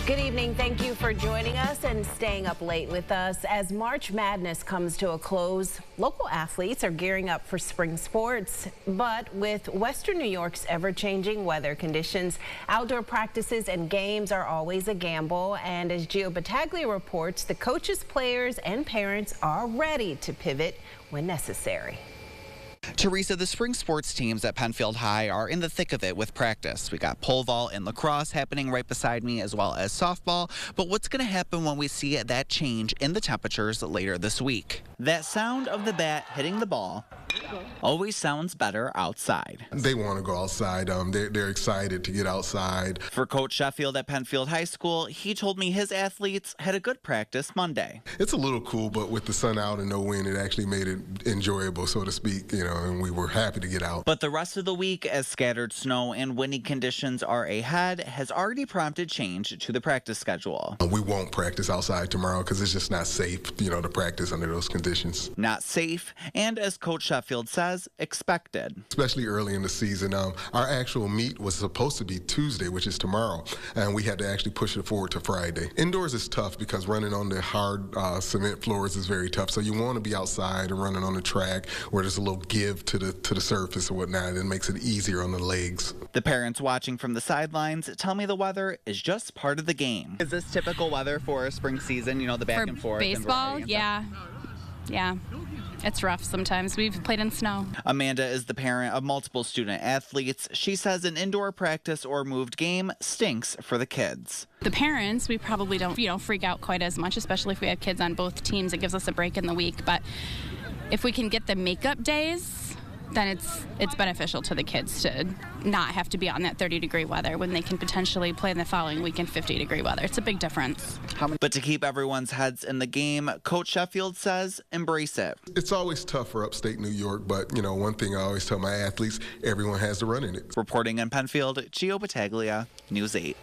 Good evening. Thank you for joining us and staying up late with us. As March Madness comes to a close, local athletes are gearing up for spring sports. But with Western New York's ever-changing weather conditions, outdoor practices and games are always a gamble. And as Gio Battaglia reports, the coaches, players, and parents are ready to pivot when necessary. Teresa, the spring sports teams at Penfield High are in the thick of it with practice. We got pole vault and lacrosse happening right beside me, as well as softball. But what's going to happen when we see that change in the temperatures later this week? That sound of the bat hitting the ball always sounds better outside. They want to go outside. They're excited to get outside. For Coach Sheffield at Penfield High School, he told me his athletes had a good practice Monday. It's a little cool, but with the sun out and no wind, it actually made it enjoyable, so to speak, and we were happy to get out. But the rest of the week, as scattered snow and windy conditions are ahead, has already prompted change to the practice schedule. We won't practice outside tomorrow because it's just not safe, to practice under those conditions. Not safe, and as Coach Sheffield says, expected. Especially early in the season. Our actual meet was supposed to be Tuesday, which is tomorrow, and we had to actually push it forward to Friday. Indoors is tough because running on the hard cement floors is very tough, so you want to be outside and running on the track where there's a little give to the surface or whatnot. It makes it easier on the legs. The parents watching from the sidelines tell me the weather is just part of the game. Is this typical weather for a spring season, the back for and forth? Baseball, yeah. It's rough sometimes. We've played in snow. Amanda is the parent of multiple student athletes. She says an indoor practice or moved game stinks for the kids. The parents, we probably don't, freak out quite as much, especially if we have kids on both teams. It gives us a break in the week. But if we can get the makeup days, then it's beneficial to the kids to not have to be on that 30-degree weather when they can potentially play in the following week in 50-degree weather. It's a big difference. But to keep everyone's heads in the game, Coach Sheffield says embrace it. It's always tough for upstate New York, but, one thing I always tell my athletes, everyone has to run in it. Reporting in Penfield, Gio Battaglia, News 8.